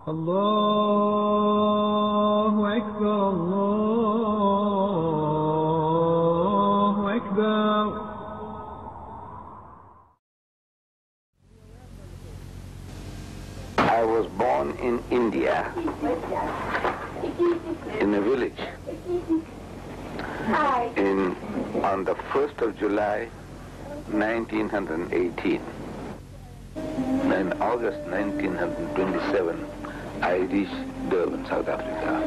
الله أكبر الله أكبر. I was born in India, in a village, on the 1st of July, 1918. In August 1927, I reached Durban, South Africa.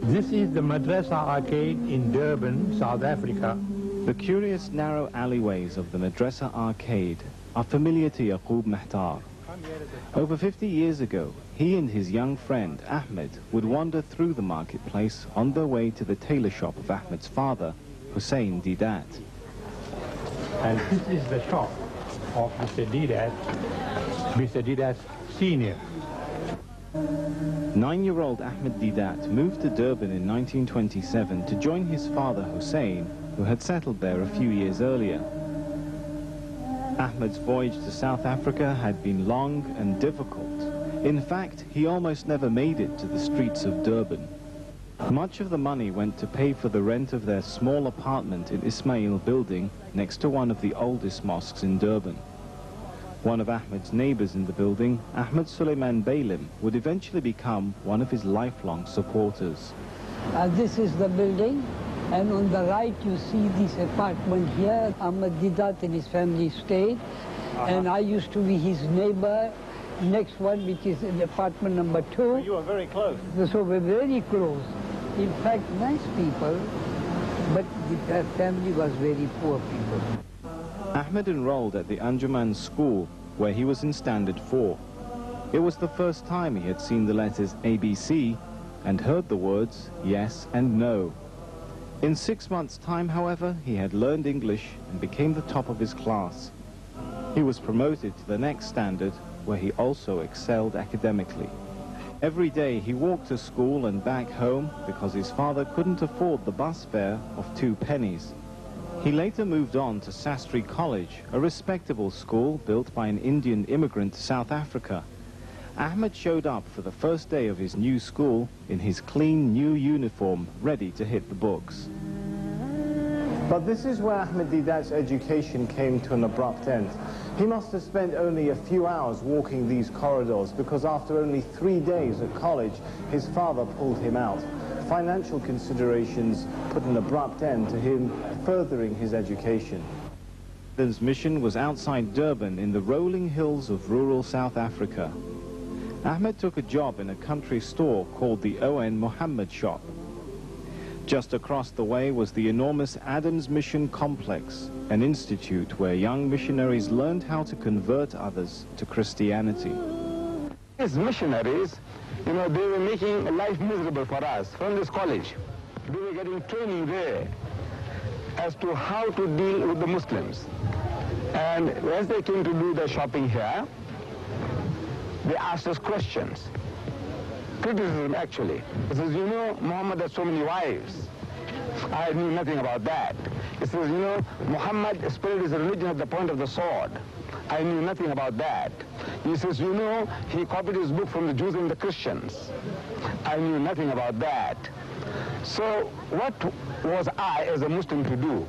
This is the Madrasa Arcade in Durban, South Africa. The curious narrow alleyways of the Madrasa Arcade are familiar to Yaqub Mehtar. Over 50 years ago, he and his young friend Ahmed would wander through the marketplace on their way to the tailor shop of Ahmed's father, Hussein Deedat. And this is the shop of Mr. Deedat Senior. 9-year-old Ahmed Deedat moved to Durban in 1927 to join his father Hussein, who had settled there a few years earlier. Ahmed's voyage to South Africa had been long and difficult. In fact, he almost never made it to the streets of Durban. Much of the money went to pay for the rent of their small apartment in Ismail building next to one of the oldest mosques in Durban. One of Ahmed's neighbors in the building, Ahmed Suleiman Beylim, would eventually become one of his lifelong supporters. This is the building, and on the right you see this apartment here. Ahmed Deedat and his family stayed, and I used to be his neighbor. Next one, which is in apartment number 2. So you are very close. So we're very close. In fact, nice people, but the family was very poor people. Ahmed enrolled at the Anjuman school, where he was in Standard 4. It was the first time he had seen the letters ABC and heard the words yes and no. In 6 months' time, however, he had learned English and became the top of his class. He was promoted to the next standard, where he also excelled academically. Every day he walked to school and back home because his father couldn't afford the bus fare of 2 pennies. He later moved on to Sastry College, a respectable school built by an Indian immigrant to South Africa. Ahmed showed up for the first day of his new school in his clean new uniform, ready to hit the books. But this is where Ahmed Deedat's education came to an abrupt end. He must have spent only a few hours walking these corridors because after only 3 days at college, his father pulled him out. Financial considerations put an abrupt end to him furthering his education. His mission was outside Durban in the rolling hills of rural South Africa. Ahmed took a job in a country store called the O.N. Mohammed shop. Just across the way was the enormous Adams Mission Complex, an institute where young missionaries learned how to convert others to Christianity. These missionaries, they were making life miserable for us from this college. They were getting training there as to how to deal with the Muslims. And as they came to do their shopping here, they asked us questions. Criticism, actually. It says, Muhammad has so many wives. I knew nothing about that. It says, Muhammad spread his religion at the point of the sword. I knew nothing about that. He says, he copied his book from the Jews and the Christians. I knew nothing about that. So what was I as a Muslim to do?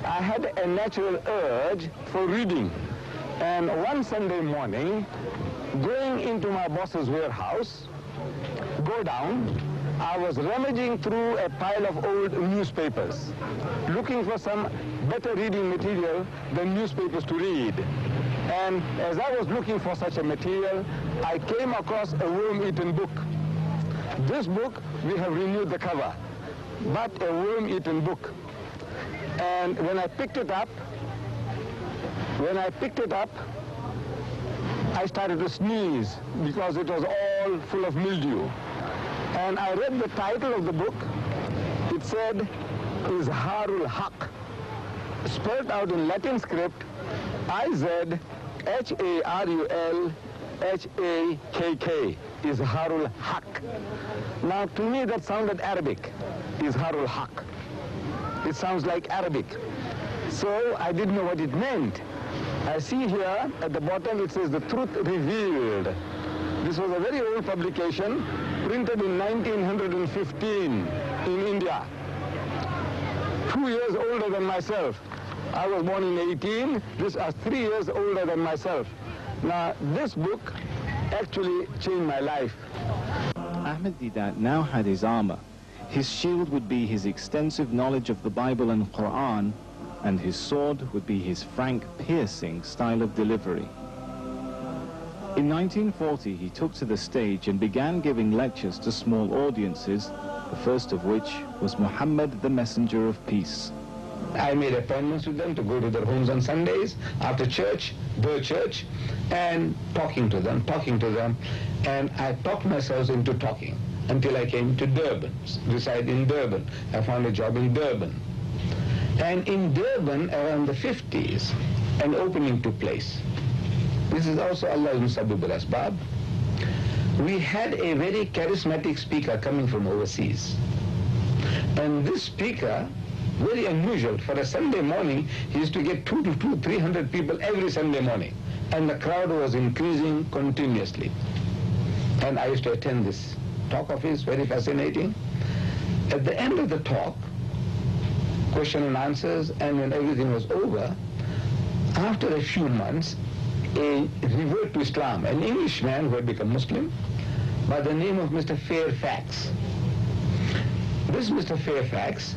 I had a natural urge for reading. And one Sunday morning, going into my boss's warehouse, go down, I was rummaging through a pile of old newspapers, looking for some better reading material than newspapers to read. And as I was looking for such a material, I came across a worm-eaten book. This book, we have renewed the cover, but a worm-eaten book. And when I picked it up, I started to sneeze because it was all full of mildew. And I read the title of the book. It said, Izharul Haq, spelled out in Latin script, I-Z-H-A-R-U-L-H-A-K-K, Izharul Haq. Now, to me, that sounded Arabic, Izharul Haq. It sounds like Arabic. So I didn't know what it meant. I see here at the bottom it says the truth revealed. This was a very old publication, printed in 1915 in India. 2 years older than myself. I was born in 18, this is 3 years older than myself. Now this book actually changed my life. Ahmed Deedat now had his armor. His shield would be his extensive knowledge of the Bible and Quran, and his sword would be his frank, piercing style of delivery. In 1940, he took to the stage and began giving lectures to small audiences, the first of which was Muhammad, the Messenger of Peace. I made appointments with them to go to their homes on Sundays, after church, their church, and talking to them, and I talked myself into talking until I came to Durban, reside in Durban. I found a job in Durban. And in Durban, around the 50s, an opening took place. This is also Allah's Musabbibul Asbab. We had a very charismatic speaker coming from overseas. And this speaker, very unusual, for a Sunday morning, he used to get 300 people every Sunday morning. And the crowd was increasing continuously. And I used to attend this talk of his, very fascinating. At the end of the talk, question and answers, and when everything was over, after a few months, a revert to Islam, an Englishman who had become Muslim, by the name of Mr. Fairfax. This Mr. Fairfax,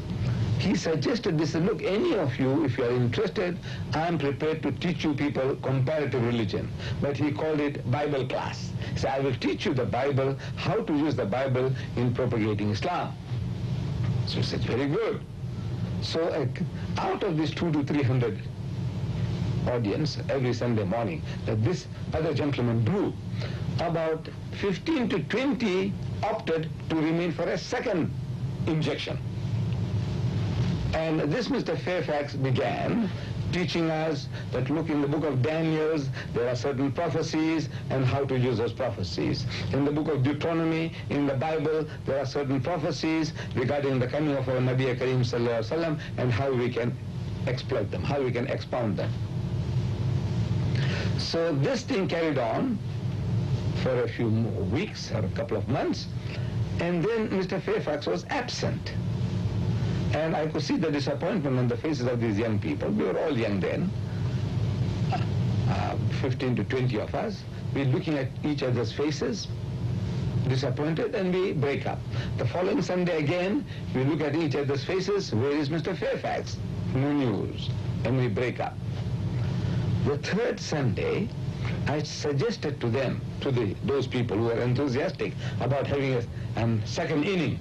he suggested this, look, any of you, if you are interested, I am prepared to teach you people comparative religion. But he called it Bible class. He said, I will teach you the Bible, how to use the Bible in propagating Islam. So he said, very good. So out of this 200 to 300 audience every Sunday morning that this other gentleman drew, about 15 to 20 opted to remain for a second injection. And this Mr. Fairfax began teaching us that, look, in the book of Daniel, there are certain prophecies and how to use those prophecies. In the book of Deuteronomy, in the Bible, there are certain prophecies regarding the coming of our Nabi Kareem Sallallahu Alaihi Wasallam and how we can exploit them, how we can expound them. So this thing carried on for a few weeks or a couple of months, and then Mr. Fairfax was absent. And I could see the disappointment on the faces of these young people. We were all young then, 15 to 20 of us. We're looking at each other's faces, disappointed, and we break up. The following Sunday again, we look at each other's faces. Where is Mr. Fairfax? No news. And we break up. The third Sunday, I suggested to them, to those people who were enthusiastic about having a second inning.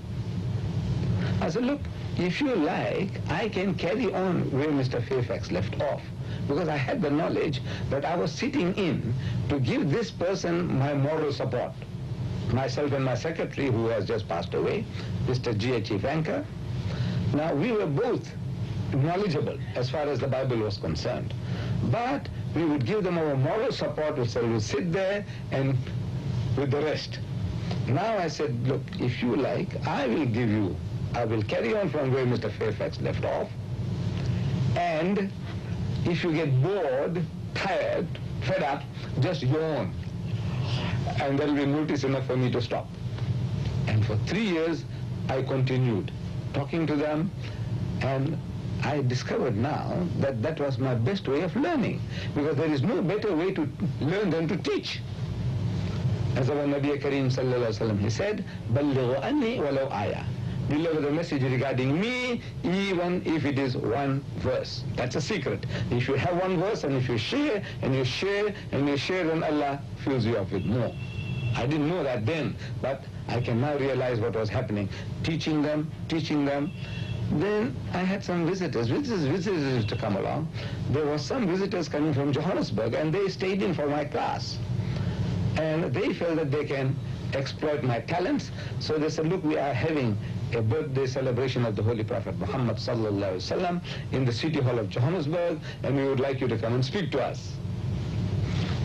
I said, look, if you like, I can carry on where Mr. Fairfax left off, because I had the knowledge that I was sitting in to give this person my moral support. Myself and my secretary, who has just passed away, Mr. G.H.E. Vanker. Now, we were both knowledgeable as far as the Bible was concerned, but we would give them our moral support, which would sit there and with the rest. Now I said, look, if you like, I will carry on from where Mr. Fairfax left off, and if you get bored, tired, fed up, just yawn, and there will be notice enough for me to stop. And for 3 years, I continued talking to them, and I discovered now that that was my best way of learning, because there is no better way to learn than to teach. As our Nabi Kareem Sallallahu Alaihi Wasallam, he said, "Ballighu anni walau ayah." Deliver the message regarding me, even if it is one verse. That's a secret. If you have one verse, and if you share, and you share, and you share, then Allah fills you up with more. I didn't know that then, but I can now realize what was happening. Teaching them. Then I had some visitors used to come along. There were some visitors coming from Johannesburg, and they stayed in for my class. And they felt that they can exploit my talents, so they said, look, we are having a birthday celebration of the Holy Prophet Muhammad sallallahu alaihi wasallam in the City Hall of Johannesburg, and we would like you to come and speak to us.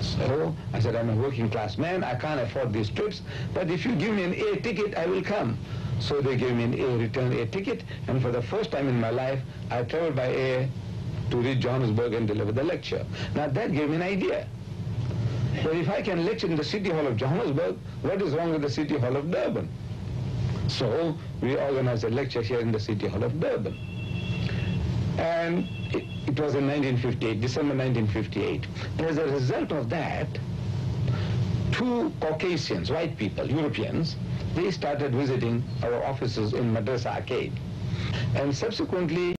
So I said, I'm a working class man, I can't afford these trips, but if you give me an air ticket, I will come. So they gave me an return air ticket, and for the first time in my life, I traveled by air to reach Johannesburg and deliver the lecture. Now that gave me an idea. But if I can lecture in the City Hall of Johannesburg, what is wrong with the City Hall of Durban? So we organized a lecture here in the City Hall of Durban. And it was in 1958, December 1958. And as a result of that, two Caucasians, white people, Europeans, they started visiting our offices in Madrasa Arcade. And subsequently,